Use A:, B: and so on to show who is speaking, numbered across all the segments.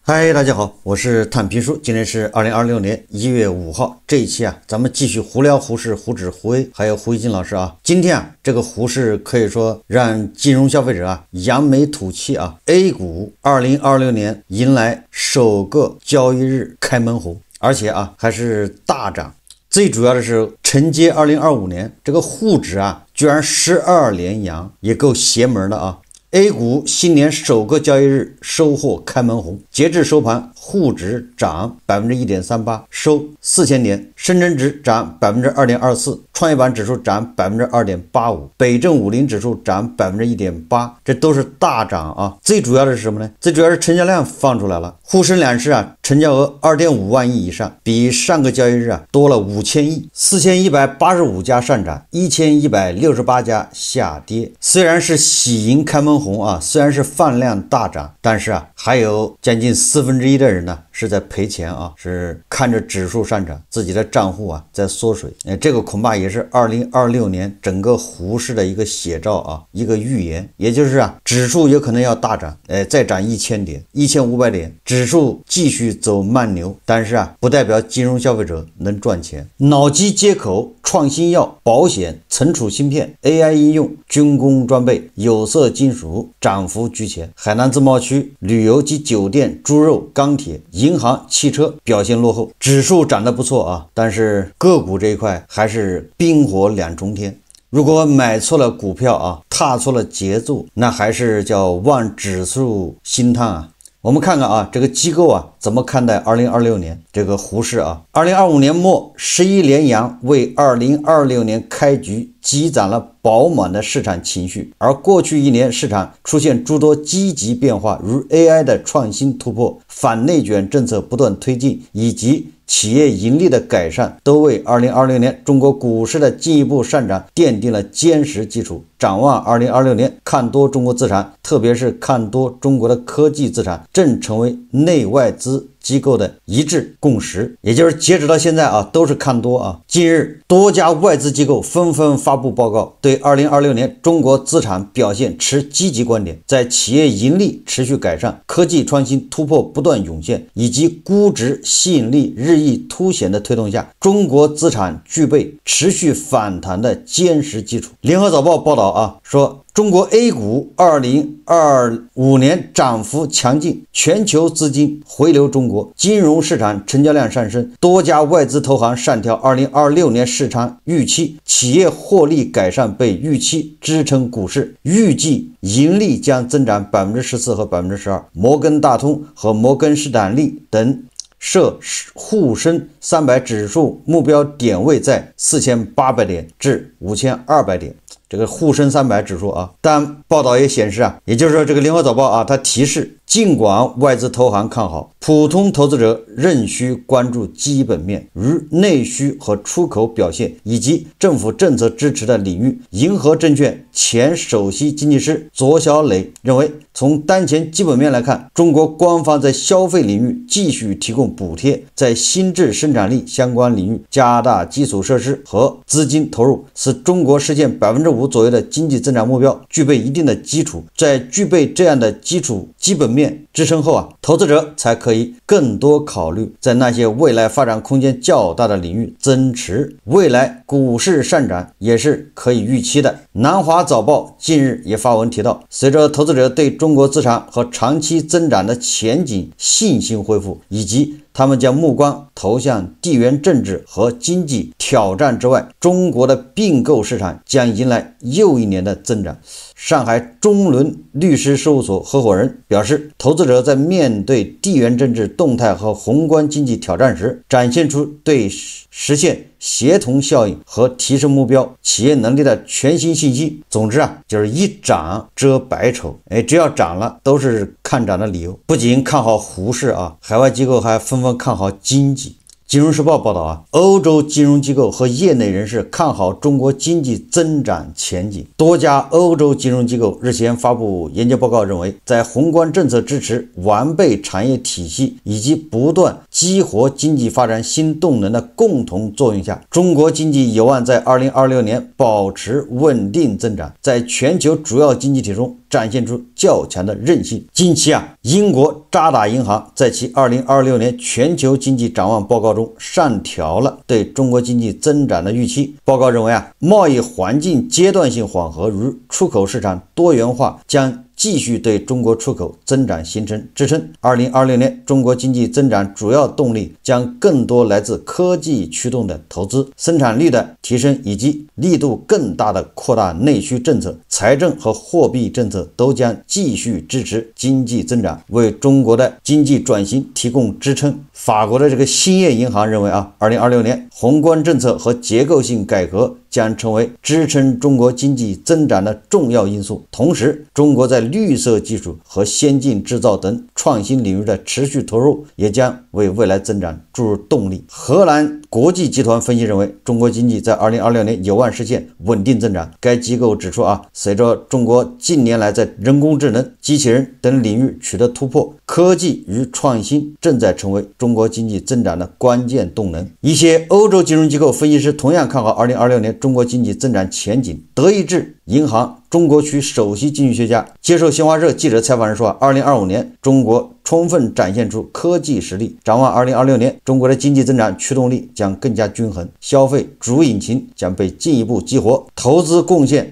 A: 嗨，大家好，我是探评书。今天是2026年1月5号。这一期咱们继續胡聊胡适、胡指、胡威，還有胡一金老師啊。今天這個胡適可以說讓金融消費者揚眉吐氣啊。A 股2026年迎來首個交易日開門紅，而且還是大漲。最主要的是承接2025年這個滬指居然12連陽，也夠邪門的啊。A 股新年首個交易日收穫開門紅，截至收盤，滬指漲 1.38%， 收4000點；深圳指漲 2.24%， 創業板指數漲 2.85%， 北證50指數漲 1.8%， 這都是大漲啊！最主要的是什麼呢？最主要是成交量放出來了，滬深兩市成交額 2.5萬億以上，比上個交易日多了5000億，4185家上漲，1168家下跌。雖然是喜迎開門紅雖然是放量大漲，但是還有將近1/4的人是在賠錢是看着指數上漲，自己的賬戶在縮水。這個恐怕也是2026年整個滬市的一個寫照一個預言，也就是指數有可能要大漲，再漲1000點、1500點，指數繼續走慢牛，但是不代表金融消費者能賺錢。腦機接口、創新藥、保險、存儲芯片、AI 應用、軍工裝備、有色金屬漲幅居前，海南自貿區旅遊及酒店、豬肉、鋼鐵、銀行、汽車表現落後，指數漲得不錯但是個股這一塊還是冰火兩重天。如果買錯了股票踏錯了節奏，那還是叫望指數興嘆我們看看這個機構怎麼看待2026年這個滬市2025年末11連陽為2026年開局積攢了飽滿的市場情緒，而過去一年市場出現諸多積極變化，如 AI 的創新突破、反內卷政策不斷推進以及企業盈利的改善，都為2026年中國股市的進一步上漲奠定了堅實基礎。展望2026年，看多中國資產，特別是看多中國的科技資產，正成為內外資機構的一致共識，也就是截止到現在都是看多近日多家外資機構紛紛發布報告，對2026年中國資產表現持積極觀點，在企業盈利持續改善、科技創新突破不斷湧現以及估值吸引力日益凸顯的推動下，中國資產具備持續反彈的堅實基礎。聯合早報報道說中國 A 股2025年漲幅強勁，全球資金回流中國，金融市場成交量上升，多家外資投行上調2026年市場預期，企業獲利改善被預期支撐股市，預計盈利將增長 14% 和 12%。摩根大通和摩根士丹利等設滬深300指數目標點位在4800點至5200點。這個滬深300指數但報道也顯示也就是說這個聯合早報它提示，儘管外資投行看好，普通投資者仍需關注基本面，如內需和出口表現以及政府政策支持的領域。銀河證券前首席經濟師左小磊認為，從當前基本面來看，中國官方在消費領域繼續提供補貼，在新質生產力相關領域加大基礎設施和資金投入，使中國實現5%左右的經濟增長目標具備一定的基礎。在具備這樣的基礎基本面支撐後投資者才可以更多考慮在那些未來發展空間較大的領域增持，未來股市上漲也是可以預期的。南華早報近日也發文提到，隨着投資者對中國資產和長期增長的前景信心恢復，以及他們將目光投向地緣政治和經濟挑戰之外，中國的併購市場將迎來又一年的增長。上海中倫律師事務所合夥人表示，投資者在面對地緣政治動態和宏觀經濟挑戰時，展現出對實現協同效應和提升目標企業能力的全新信心。總之就是一漲遮百醜，只要漲了都是看漲的理由。不僅看好滬市海外機構還紛紛看好經濟。金融時報報道歐洲金融機構和業內人士看好中國經濟增長前景。多家歐洲金融機構日前發布研究報告，認為在宏觀政策支持、完備產業體系以及不斷激活經濟發展新動能的共同作用下，中國經濟有望在2026年保持穩定增長。在全球主要經濟體中，展現出較強的韌性。近期英國渣打銀行在其2026年全球經濟展望報告中上調了對中國經濟增長的預期。報告認為貿易環境階段性緩和與出口市場多元化將繼續對中國出口增長形成支撐。2026年中國經濟增長主要動力將更多來自科技驅動的投資、生產率的提升以及力度更大的擴大內需政策。財政和貨幣政策都將繼續支持經濟增長，為中國的經濟轉型提供支撐。法國的這個興業銀行認為2026年宏觀政策和結構性改革將成為支撐中國經濟增長的重要因素。同时，中國在綠色技術和先進製造等創新領域的持續投入也將為未來增長注入動力。荷蘭國際集團分析認為，中國經濟在2026年有望實現穩定增長。該機構指出隨着中國近年來在人工智能、機器人等領域取得突破，科技與創新正在成為中國經濟增長的關鍵動能。一些歐洲金融機構分析師同樣看好2026年中國經濟增長前景。德意志銀行中國區首席經濟學家接受新华社記者採訪時說，2025年中國充分展現出科技實力。展望2026年，中國的經濟增長驅動力将更加均衡，消費主引擎将被进一步激活，投資貢獻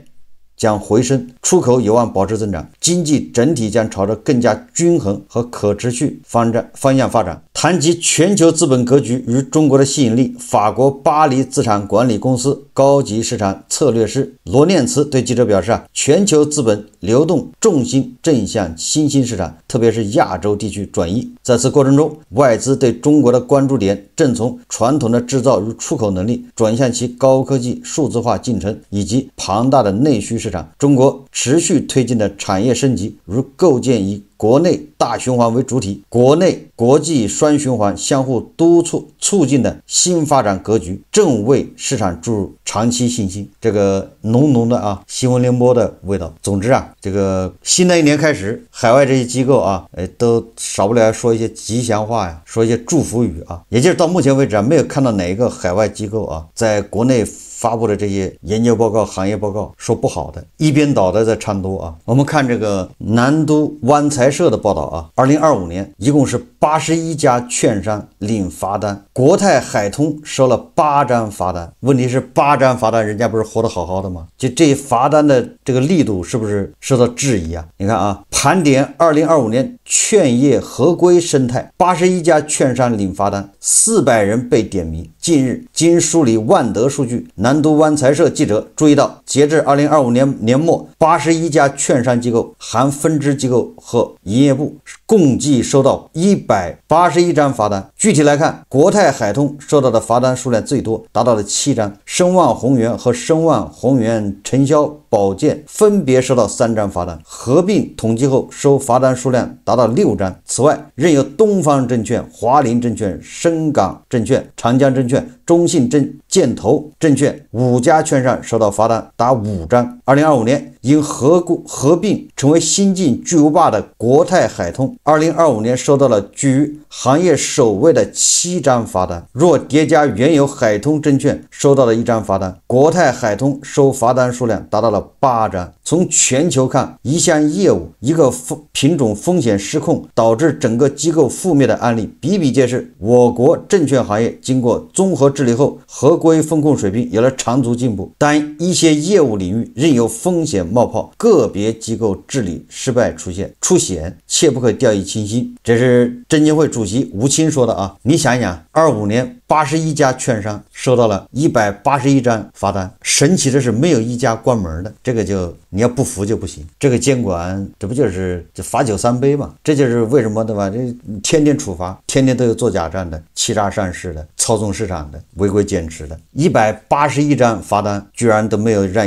A: 將回升，出口有望保持增長，經濟整體将朝着更加均衡和可持續方向发展。谈及全球資本格局與中國的吸引力，法國巴黎資產管理公司高級市場策略師羅念茨對記者表示全球資本流動重心正向新興市場，特別是亞洲地區轉移。在此過程中，外資對中國的關注點正從傳統的製造與出口能力轉向其高科技數字化進程以及龐大的內需市場。中國持續推進的產業升級，如構建以國內大循環為主體、國內國際雙循環相互督促進的新發展格局，正為市場注入長期信心。这个濃濃的新聞聯播的味道。總之這個新的一年開始，海外這些機構都少不了說一些吉祥話呀，說一些祝福語也就是到目前為止沒有看到哪一個海外機構在國內發布的這些研究報告、行業報告說不好的，一邊倒的在唱多我們看這個南都灣財社的報道2025年一共是81家券商領罰單，國泰海通收了8張罰單。問題是8張罰單，人家不是活得好好的嗎？就這罰單的這個力度是不是受到質疑你看盤點2025年券業合規生態，81家券商領罰單，400人被點名。近日經梳理萬德數據，南都灣財社記者注意到，截至2025年年末，81家券商機構含分支機構和營業部共計收到181張罰單。具體來看，國泰海通收到的罰單數量最多，達到了7張，聲萬宏源和聲萬宏源承銷保健分別收到3張罰單，合併統計後收罰單數量達到6張。此外，仍有東方證券、華林證券、深港證券、長江證券、中信建投證券5家券商收到罰單達5張。2025年因合併成為新晉巨無霸的國泰海通，2025年收到了居於行業首位的7張罰單。若疊加原有海通證券收到的1張罰單，國泰海通收罰單數量達到了8張。從全球看，一項業務、一個品種風險失控導致整個機構覆滅的案例比比皆是。我國證券行業經過綜合治理後，合規風控水平有了長足進步，但一些業務領域仍有風險冒泡，個別機構治理失敗出現，切不可掉以輕心。這是證監會主席吳清說的你想想，25年81家券商收到了181張罰單，神奇的是沒有一家關門的。這個就你要不服就不行，這個監管這不就是罰酒3杯嘛？這就是為什麼對吧？這天天處罰，天天都有做假賬的、欺詐上市的、操縱市場的、違規減持的。181張罰單居然都沒有讓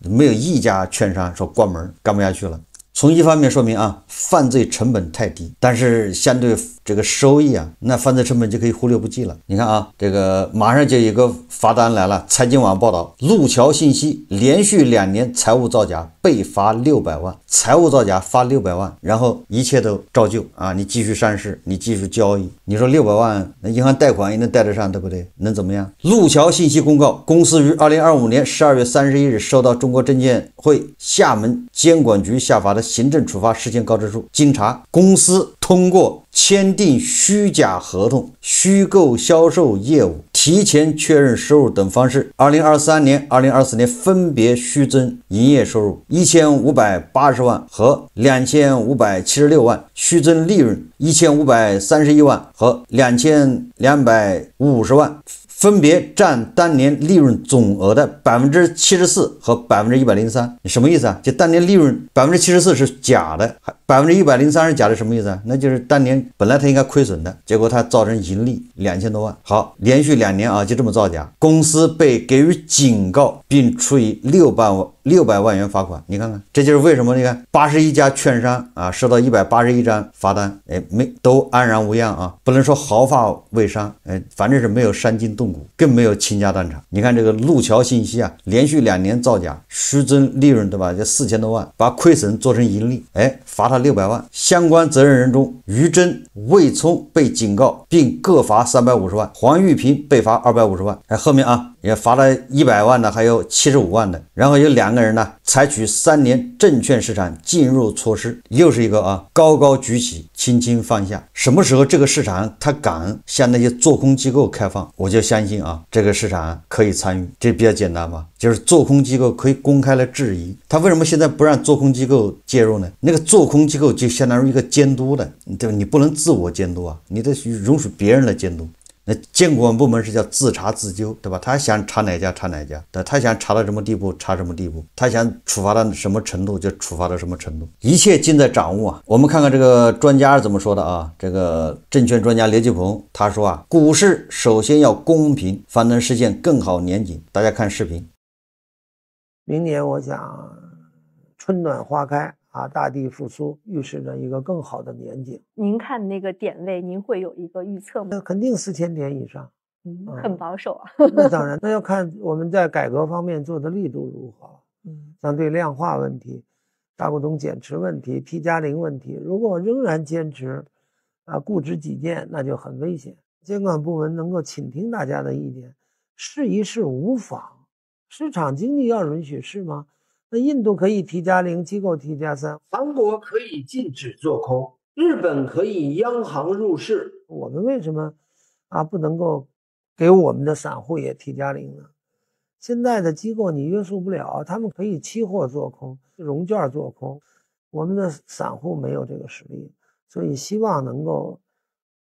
A: 沒有一家券商說關門，幹不下去了。從一方面說明犯罪成本太低，但是相對這個收益那犯罪成本就可以忽略不計了。你看這個馬上就有一個罰單來了。財經網報道，路橋信息連續2年財務造假被罰600萬，財務造假罰600萬，然後一切都照舊啊，你繼續上市，你繼續交易，你說600萬，那銀行貸款也能貸得上，對不對？能怎麼樣？路橋信息公告，公司於2025年12月31日收到中國證監會廈門監管局下發的行政處罰事件告知書，經查，公司通過簽訂虛假合同、虛構銷售業務、提前確認收入等方式，2023年、2024年分別虛增營業收入1580萬和2576萬，虛增利潤1531萬和2250萬，分別占當年利潤總額的74%和103%。你什麼意思啊？就當年利潤74%是假的，103%是假的，什麼意思啊？那就是當年本來他應該虧損的，結果他造成盈利2000多萬。好，連續2年啊，就這麼造假，公司被給予警告，並處以600萬元罰款。你看看，這就是為什麼你看81家券商啊收到181張罰單，都安然無恙啊，不能說毫髮未傷，反正是沒有傷筋動骨，更沒有傾家蕩產。你看這個路橋信息啊，連續2年造假，虛增利潤，對吧？就4000多萬，把虧損做成盈利，罰他600萬。相關責任人中，於真、魏聰被警告並各罰350萬，黃玉平被罰250萬。後面啊也罰了100萬的，還有75萬的。然後有2個人呢，採取3年證券市場禁入措施，又是一個啊，高高舉起，輕輕放下。什麼時候這個市場他敢向那些做空機構開放，我就相信啊，這個市场可以參與。這比較簡單吧，就是做空機構可以公開來質疑。他為什麼現在不讓做空機構介入呢？那個做空機構就相當於一個監督的，對吧？你不能自我監督啊，你得容許別人來監督。那監管部门是叫自查自糾，对吧？他想查哪家查哪家，他想查到什麼地步查什麼地步，他想處罰到什麼程度就處罰到什麼程度，一切盡在掌握啊。我們看看這個專家怎麼說的啊？這個證券專家劉繼鵬他說啊，股市首先要公平，方能實現更好年景。大家看視頻。
B: 明年我想春暖花開啊，大地復蘇，預示着一個更好的年景。
C: 您看那個點位，您會有一個預測嗎？
B: 那肯定4000點以上，
C: 很保守啊。
B: 那當然，那要看我們在改革方面做的力度如何。像对量化問題、大股東減持問題、T+0問題，如果仍然堅持固執己見，那就很危險。監管部門能夠傾聽大家的意見，試一試無妨。市場經濟要允許是嗎？那印度可以T+0，機構T+3，韓國可以禁止做空，日本可以央行入市，我們為什麼不能夠給我們的散戶也T+0呢？現在的機構你約束不了，他們可以期貨做空、融券做空，我们的散戶沒有這個實力，所以希望能夠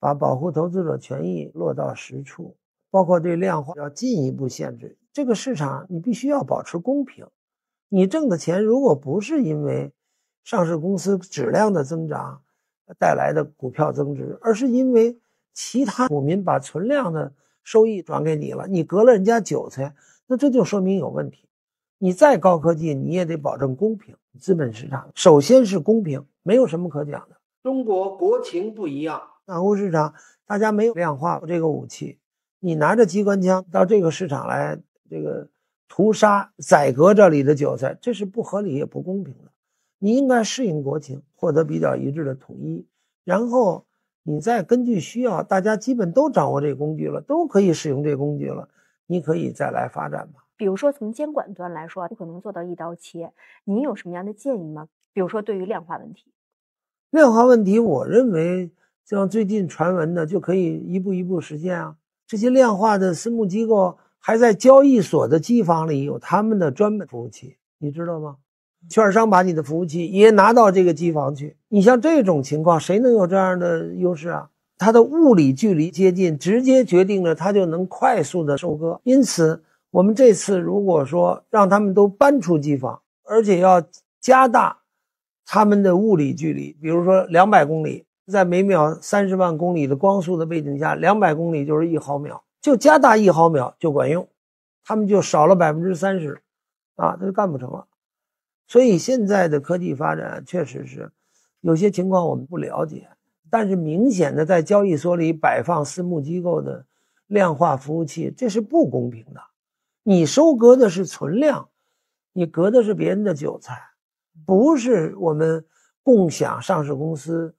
B: 把保護投資者權益落到實處，包括對量化要進一步限制。這個市場你必須要保持公平。你掙的錢如果不是因為上市公司質量的增長帶來的股票增值，而是因為其他股民把存量的收益轉給你了，你割了人家韭菜，那這就說明有問題。你再高科技你也得保證公平。資本市場首先是公平，沒有什麼可講的。中國國情不一樣，散戶市場大家沒有量化這個武器，你拿着機關槍到這個市場來這個屠殺宰割這裡的韭菜，這是不合理也不公平的。你應該適應國情，獲得比較一致的統一，然後你再根據需要，大家基本都掌握這個工具了，都可以使用這個工具了，你可以再來發展吧。
C: 比如說從監管端來說，不可能做到一刀切，您有什麼樣的建議嗎？比如說對於量化問題。
B: 量化問題我認為像最近傳聞的就可以一步一步實現啊。這些量化的私募機構還在交易所的機房裡有他們的專門服務器，你知道嗎？券商把你的服務器也拿到這個機房去，你像這種情況誰能有這樣的優勢啊？它的物理距離接近，直接決定了它就能快速的收割。因此我們這次如果說讓他們都搬出機房，而且要加大他們的物理距離，比如說200公里，在每秒30萬公里的光速的背景下，200公里就是1毫秒，就加大1毫秒就管用，他們就少了30%他就幹不成了。所以現在的科技發展確實是有些情況我們不了解，但是明顯的在交易所裡擺放私募機構的量化服務器，這是不公平的。你收割的是存量，你割的是別人的韭菜，不是我們共享上市公司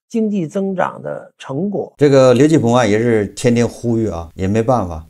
B: 經濟增長的成果。
A: 這個劉繼鵬啊，也是天天呼籲啊，也沒辦法，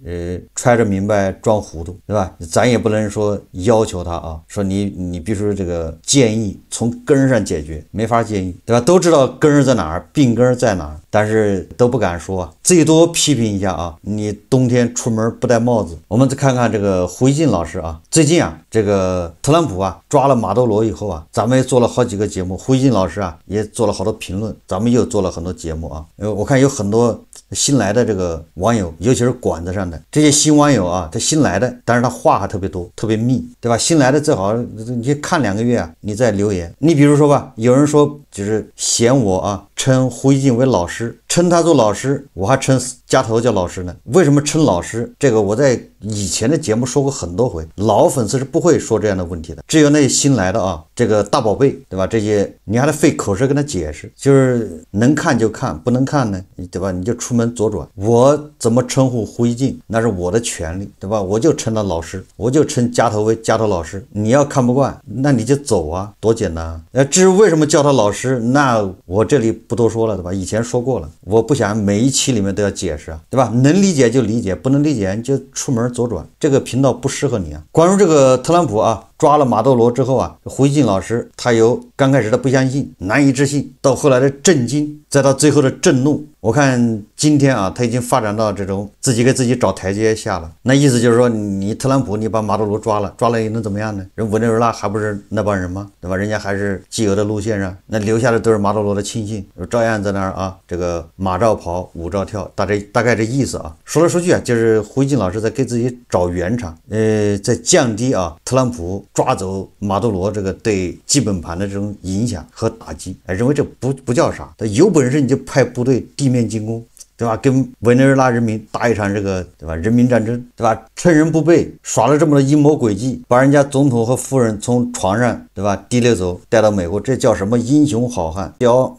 A: 揣着明白裝糊塗，對吧？咱也不能說要求他啊，說你必須這個建議從根上解決，沒法建議，對吧？都知道根兒在哪兒，病根兒在哪兒，但是都不敢說，最多批評一下啊，你冬天出門不戴帽子。我們再看看這個胡锡進老師啊，最近啊，這個特朗普啊抓了馬多羅以後啊，咱們也做了好幾個節目，胡锡進老師啊也做了好多評論，咱們又做了很多節目啊。我看有很多新來的這個網友，尤其是馆子上的這些新网友啊，他新來的，但是他話還特別多，特別密，对吧？新來的最好你看2個月啊，你再留言。你比如說吧，有人說就是嫌我啊稱胡锡進為老師，称他做老師，我還称家头叫老師呢。为什麼稱老師？這個我在以前的節目說過很多回，老粉絲是不會說這樣的問題的，只有那些新來的啊，這個大寶貝，對吧？這些你還得費口舌跟他解釋，就是能看就看，不能看呢，對吧？你就出門左轉。我怎麼稱呼胡锡進，那是我的權利，對吧？我就稱他老師，我就稱家頭為家頭老師。你要看不慣，那你就走啊，多簡單啊！至於為什麼叫他老師，那我這裡不多說了，對吧？以前說過了，我不想每一期裡面都要解釋啊，對吧？能理解就理解，不能理解你就出門左轉，這個頻道不適合你啊。關於這個特朗普啊抓了馬多羅之後啊，胡锡進老師他由剛開始的不相信、難以置信，到後來的震驚，再到最後的震怒。我看今天啊，他已經發展到這種自己給自己找台階下了。那意思就是說，你特朗普你把馬多羅抓了也能怎麼樣呢？人委內瑞拉還不是那幫人嗎？對吧？人家還是既有的路線上，那留下的都是馬多羅的親信，照樣在那兒啊，這個馬照跑，舞照跳，大概這意思啊。說來說去啊，就是胡锡進老師在給自己找圓場，在降低啊特朗普抓走馬多羅這個對基本盤的這種影響和打擊，認為這不叫啥，有本事你就派部隊地面進攻，對吧？跟委內瑞拉人民打一場這個，對吧？人民戰爭，對吧？趁人不備，耍了這麼多陰謀詭計，把人家總統和夫人從床上，對吧？提溜走，帶到美國，這叫什麼英雄好漢？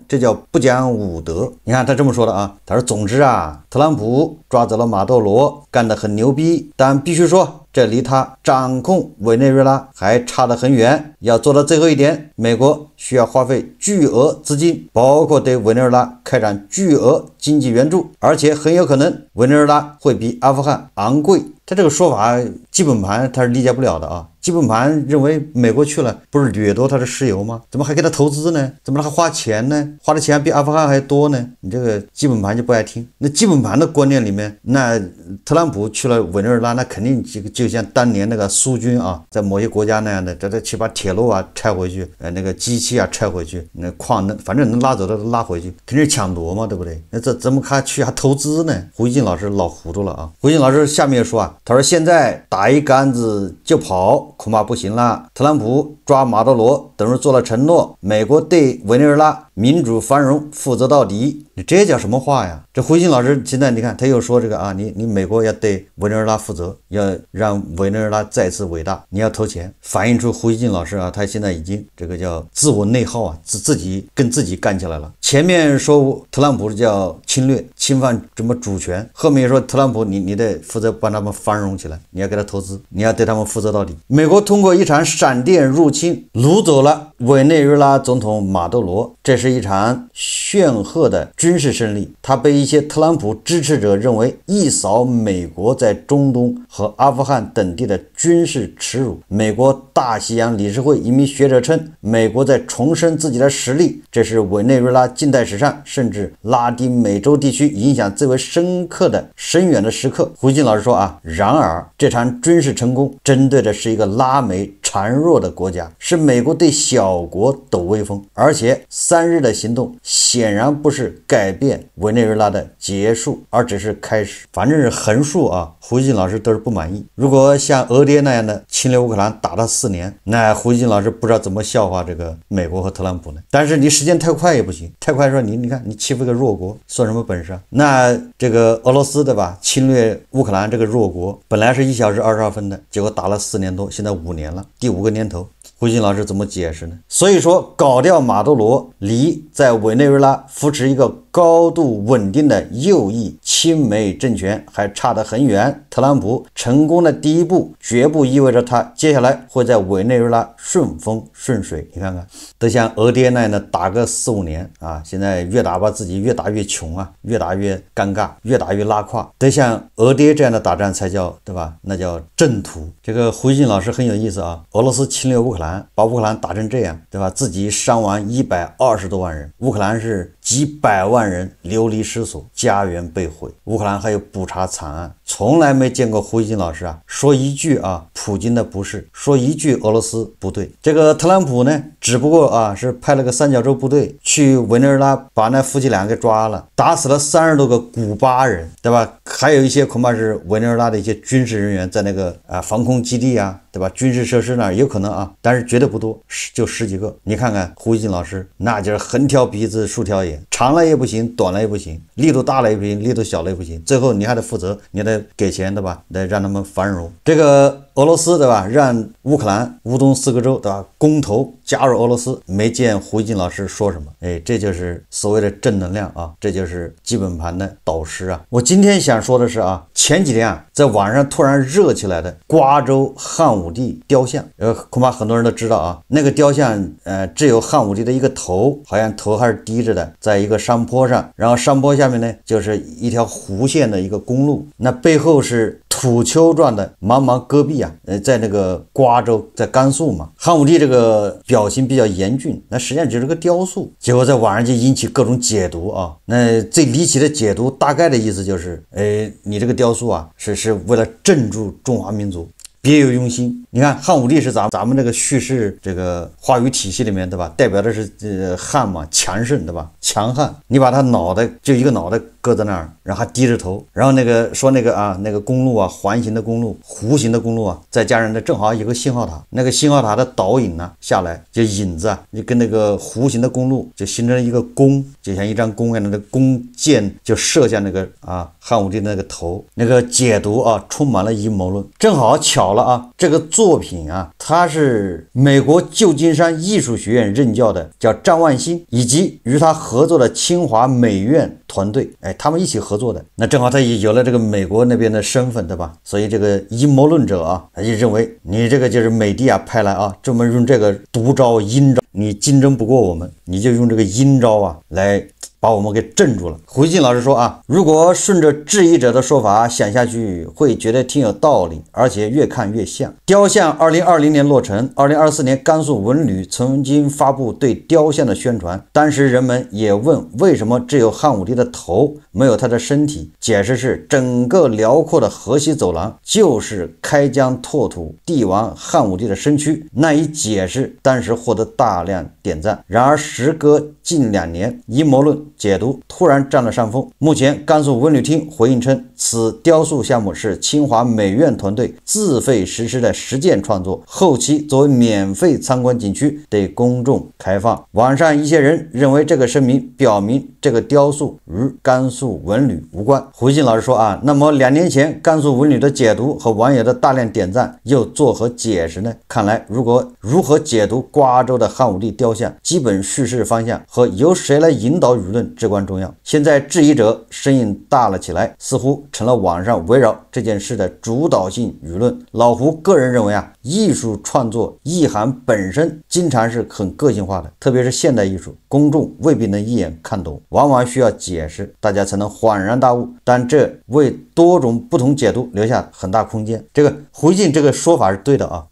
A: 這叫不講武德。你看他這麼說的啊，他說：總之啊，特朗普抓走了馬多羅，幹得很牛逼，但必須說，這離他掌控委內瑞拉還差得很遠。要做到最後一點，美國需要花費巨額資金，包括對委內瑞拉開展巨額經濟援助，而且很有可能委內瑞拉會比阿富汗昂貴。他這個說法，基本盤他是理解不了的啊。基本盤認為美國去了不是掠奪他的石油嗎？怎麼還給他投資呢？怎麼他還花錢呢？花的錢比阿富汗還多呢？你這個基本盤就不愛聽。那基本盤的觀念裡面，那特朗普去了委內瑞拉，那肯定就像當年那個蘇軍啊，在某些國家那樣的，這去把鐵路啊拆回去，那個機器啊拆回去，那礦能反正能拉走的都拉回去，肯定是搶奪嘛，對不對？那这怎麼還去還投資呢？胡锡進老師老糊塗了啊！胡锡進老師下面說啊，他說現在打一竿子就跑恐怕不行了。特朗普抓馬多羅等於做了承諾，美國對委內瑞拉民主繁榮負責到底。你這叫什麼話呀？這胡锡進老師現在你看他又說這個啊，你美國要對委內瑞拉負責，要讓委內瑞拉再次偉大，你要投錢，反映出胡锡進老師啊，他現在已經這個叫自我內耗啊，自己跟自己幹起來了。前面說特朗普叫侵略侵犯什麼主權，後面說特朗普你得負責幫他們繁榮起來，你要給他投資，你要對他們負責到底。美國通過一場閃電入侵擄走了委內瑞拉總統馬多羅，這是一場炫赫的軍事勝利，他被一些特朗普支持者認為一掃美國在中東和阿富汗等地的軍事恥辱。美國大西洋理事會一名學者稱，美國在重申自己的實力，這是委內瑞拉近代史上甚至拉丁美洲地區影響最為深刻的深遠的時刻。胡锡進老師說啊，然而這場軍事成功針對的是一個拉美孱弱的國家，是美國對小國抖威風，而且3日的行動顯然不是改變委內瑞拉的結束，而只是開始。反正是橫豎啊，胡锡進老師都是不滿意。如果像俄爹那樣的侵略烏克蘭打了4年，那胡锡進老師不知道怎麼笑話這個美國和特朗普呢？但是你時間太快也不行，太快說你看你欺負個弱國算什麼本事啊？那這個俄羅斯對吧，侵略烏克蘭這個弱國，本來是1小時22分的，結果打了4年多，現在5年了，第5個年頭。胡锡進老師怎麼解釋呢？所以說搞掉馬多羅離在委內瑞拉扶持一個高度穩定的右翼親美政權還差得很遠。特朗普成功的第一步，絕不意味着他接下來會在委內瑞拉順風順水。你看看，都像俄爹那樣的打個4、5年啊，現在越打把自己越打越窮啊，越打越尷尬，越打越拉胯。得像俄爹這樣的打仗才叫，对吧？那叫正途。这個胡锡進老師很有意思啊，俄羅斯侵略烏克蘭，把烏克蘭打成這樣，對吧？自己傷亡120多萬人，烏克蘭是幾百萬人流離失所，家園被毀，烏克蘭還有捕查慘案，從來沒見過胡锡進老師啊說一句啊普京的不是，說一句俄羅斯不對。這個特朗普呢，只不過啊是派了個三角洲部隊去委內瑞拉把那夫妻倆給抓了，打死了30多個古巴人，對吧？還有一些恐怕是委內瑞拉的一些軍事人員在那個防空基地啊，对吧？軍事設施那兒有可能啊，但是絕對不多，就10幾個。你看看胡锡進老師，那就是橫挑鼻子豎挑眼，長了也不行，短了也不行，力度大了也不行，力度小了也不行，最後你還得負責，你得給錢，對吧？得讓他們繁荣。这個俄羅斯，对吧？讓烏克蘭、烏東4個州，對吧？公投加入俄羅斯，沒見胡锡進老師說什麼。哎，這就是所謂的正能量啊，這就是基本盤的導師啊。我今天想說的是啊，前幾天啊，在網上突然熱起來的瓜州漢武帝雕像，恐怕很多人都知道啊，那個雕像只有漢武帝的一個頭，好像頭還是低着的，在一個山坡上，然後山坡下面呢就是一條弧線的一個公路，那背後是土丘狀的茫茫戈壁啊，在那個瓜州，在甘肅嘛。漢武帝這個表情比較嚴峻，那實際上就是個雕塑，結果在網上就引起各種解讀啊。那最離奇的解讀大概的意思就是，你這個雕塑啊，是為了鎮住中華民族，別有用心。你看漢武帝是咱們這個敘事這個話語體系裡面，對吧？代表的是漢嘛，強盛，對吧？強悍。你把他腦袋就一個腦袋擱在那兒，然後還低着頭，然後那個說那個公路啊，環形的公路、弧形的公路啊，再加上那正好有個信號塔，那個信號塔的導引呢下來，就影子啊，就跟那個弧形的公路就形成了一個弓，就像一張弓一樣，那個弓箭就射向那個漢武帝的那個頭。那個解讀啊，充滿了陰謀論。正好巧了啊，這個作品啊，它是美國舊金山藝術學院任教的，叫張萬新，以及與他合作的清華美院團隊，他們一起合作的。那正好他也有了這個美國那邊的身份，對吧？所以這個陰謀論者啊，他就認為你這個就是美帝啊派來啊，專門用這個毒招陰招，你競爭不過我們，你就用這個陰招啊來把我們給鎮住了。胡錫進老師說啊，如果順着質疑者的說法想下去，會覺得挺有道理，而且越看越像。雕像2020年落成，2024年甘肅文旅曾經發布對雕像的宣傳，當時人們也問為什麼只有漢武帝的頭，沒有他的身體，解釋是整個遼闊的河西走廊就是開疆拓土帝王漢武帝的身軀，那一解釋當時獲得大量點讚。然而時隔近2年，陰謀論解讀突然佔了上風。目前甘肅文旅廳回應稱，此雕塑項目是清華美院團隊自費實施的實踐創作，後期作為免費參觀景區對公眾開放。網上一些人認為這個聲明表明這個雕塑與甘肅文旅無關。胡錫進老師說啊，那麼2年前甘肅文旅的解讀和網友的大量點讚又作何解釋呢？看來如何解讀瓜州的漢武帝雕像，基本敘事方向和由誰來引導輿論至關重要。現在質疑者聲音大了起來，似乎成了網上圍繞這件事的主導性輿論。老胡個人認為啊，藝術創作意涵本身經常是很個性化的，特別是現代藝術，公眾未必能一眼看懂，往往需要解釋，大家才能恍然大悟。但這為多種不同解讀留下很大空間。這個胡錫進這個說法是對的啊。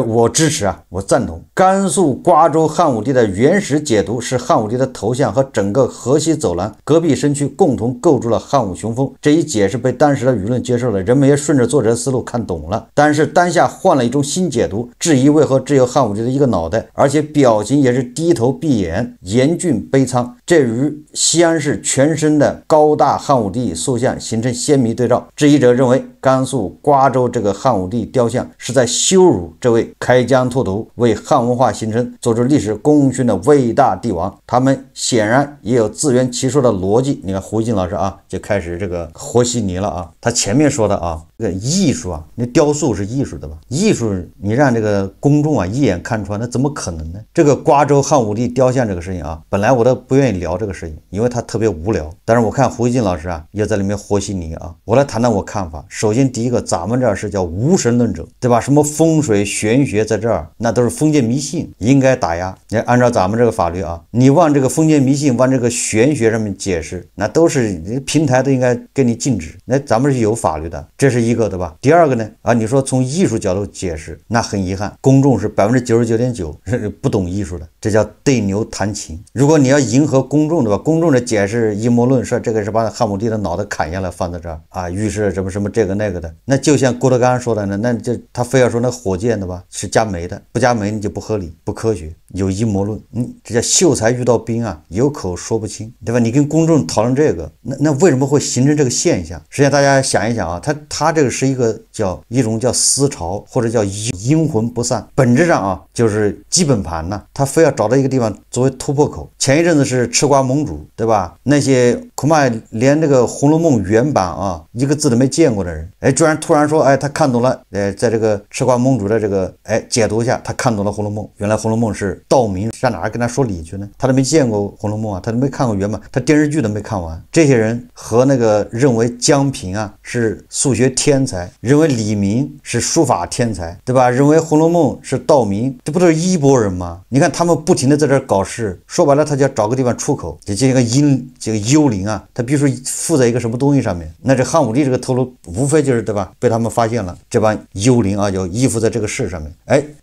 A: 我支持啊，我贊同。甘肅瓜州漢武帝的原始解讀是漢武帝的頭像和整個河西走廊戈壁身軀共同構築了漢武雄風，這一解釋被當時的輿論接受了，人們也順着作者的思路看懂了。但是當下換了一種新解讀，質疑為何只有漢武帝的一個腦袋，而且表情也是低頭閉眼，嚴峻悲蒼，這與西安市全身的高大漢武帝塑像形成鮮明對照。質疑者認為甘肅瓜州這個漢武帝雕像是在羞辱這位開疆拓土、為漢文化形成做出歷史功勳的偉大帝王。他們顯然也有自圓其說的邏輯。你看胡一金老師啊，就開始這個和稀泥了啊。他前面說的啊，這個藝術啊，那雕塑是藝術的吧？藝術你讓這個公眾啊一眼看穿，那怎麼可能呢？這個瓜州漢武帝雕像這個事情啊，本來我都不願意聊這個事情，因為它特別無聊。但是我看胡一金老師啊，也在裡面和稀泥啊。我来谈谈我看法。首先第一個，咱們这儿是叫无神論者，对吧？什麼風水玄學在這兒，那都是封建迷信，應該打壓。你按照咱們這個法律啊，你往這個封建迷信、往這個玄學上面解釋，那都是平台都應該給你禁止。那咱們是有法律的，這是一個，对吧？第二個呢，啊，你說從藝術角度解釋，那很遺憾，公眾是99.9%不懂藝術的，這叫對牛彈琴。如果你要迎合公眾，对吧？公眾的解釋陰謀論說這個是把漢武帝的腦袋砍下來放在這兒啊，預示什麼什麼這個那個的，那就像郭德纲說的呢，那就他非要說那火箭的吧是加煤的，不加煤你就不合理不科學，有陰謀論。这叫秀才遇到兵啊，有口說不清，对吧？你跟公众討論這個，那為什麼會形成這個現象？實際上大家想一想啊，他這個是一種叫思潮，或者叫陰魂不散，本質上啊就是基本盤呢，他非要找到一個地方作為突破口。前一陣子是吃瓜盟主，对吧？那些恐怕連這個《紅樓夢》原版啊一個字都沒見過的人，居然突然說，他看懂了，在這個吃瓜盟主的這個解讀下，他看懂了《紅樓夢》。原來《紅樓夢》是道明，上哪兒跟他說理去呢？他都沒見過《紅樓夢》啊，他都沒看過原版，他電視劇都沒看完。這些人和那個認為江平啊是數學天才，認為李明是書法天才，對吧？認為《紅樓夢》是道明，這不都是一撥人嗎？你看他們不停的在這搞事，說白了他就要找個地方出口，就这個幽靈啊，他必須附在一個什麼東西上面。那這漢武帝這個頭顱無非就是，對吧？被他們發現了，這幫幽靈啊就依附在這個事上面。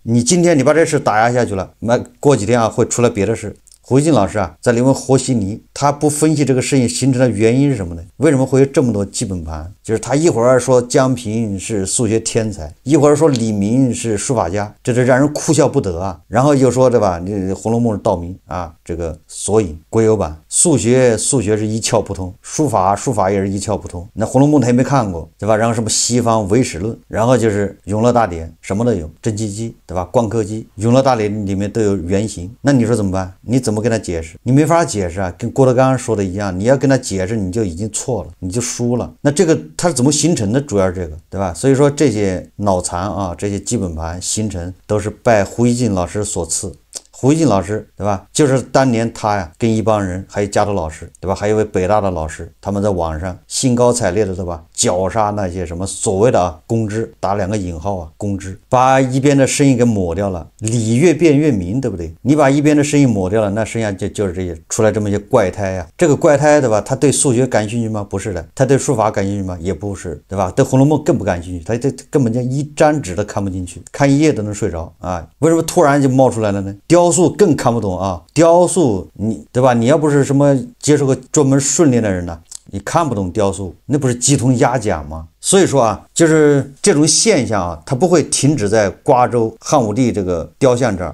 A: 你今天你把這事打壓下去了，那過幾天啊會出來別的事。胡一金老師啊，在裡面和稀泥，他不分析這個事情形成的原因是什麼呢？為什麼會有這麼多基本盤？就是他一會兒說江平是數學天才，一會兒說李明是書法家，這是讓人哭笑不得啊。然後又說，對吧？你《紅樓夢》是道明啊，這個索引國有版，數學是一竅不通，書法也是一竅不通。那《紅樓夢》他也沒看過，對吧？然後什麼西方唯史論，然後就是永樂大典，什麼都有，蒸汽機，對吧？光刻機，永樂大典裡面都有原型。那你說怎麼辦？你怎麼跟他解釋？你沒法解釋啊，跟郭德綱說的一樣，你要跟他解釋，你就已經錯了，你就輸了。那這個它是怎麼形成的？主要是這個，對吧？所以說這些腦殘啊，這些基本盤形成都是拜胡一金老師所賜。胡一金老師，对吧？就是當年他呀，跟一幫人，還有加州老師，對吧？還有一位北大的老師，他們在網上興高采烈的，對吧？绞殺那些什麼所謂的公知，打2個引號啊，公知，把一邊的聲音給抹掉了，理越辯越明，對不對？你把一邊的聲音抹掉了，那剩下就是這些出來這麼一些怪胎呀。這個怪胎，對吧？他對數學感興趣嗎？不是的。他對書法感興趣嗎？也不是，對吧？對《紅樓夢》更不感興趣，他這根本就一張紙都看不進去，看一頁都能睡着啊！為什麼突然就冒出來了呢？雕塑更看不懂啊！雕塑你對吧？你要不是什麼接受过专门训練的人呢，你看不懂雕塑，那不是鸡同鴨講嗎？所以說啊，就是這種現象啊，它不會停止在瓜州漢武帝這個雕像這兒。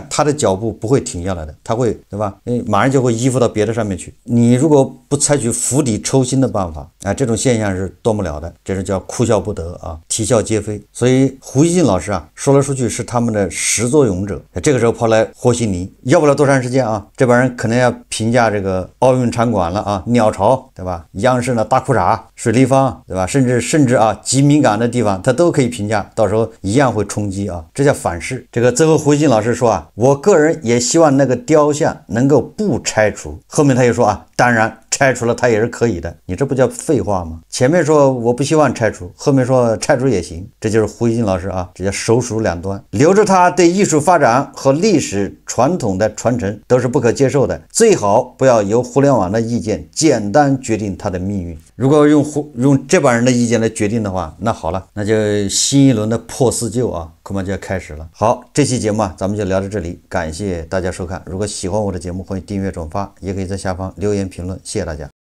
A: 他的腳步不會停下來的，他會，對吧？馬上就會依附到別的上面去。你如果不採取釜底抽薪的辦法，這種現象是斷不了的，這是叫哭笑不得啊，啼笑皆非。所以胡一金老師啊，說來說去是他們的始作俑者。這個時候跑來和稀泥，要不了多長時間啊，這幫人可能要評價這個奧運場館了啊，鳥巢，對吧？央視的大褲衩、水立方，對吧？甚至啊，極敏感的地方他都可以評價，到時候一樣會衝擊啊，這叫反噬。這個最後胡一金老師說啊，我個人也希望那個雕像能夠不拆除。後面他又說啊，當然拆除了它也是可以的。你這不叫廢話嗎？前面說我不希望拆除，後面說拆除也行，這就是胡一金老師啊，這叫手鼠兩端。留着它對藝術發展和歷史傳統的傳承都是不可接受的，最好不要由互聯網的意見簡單決定它的命運。如果用這幫人的意見來決定的話，那好了，那就新一輪的破四舊啊，恐怕就要開始了。好，這期節目啊，咱們就聊到這裡，感謝大家收看。如果喜歡我的節目，歡迎訂閱轉發，也可以在下方留言評論，謝謝大家。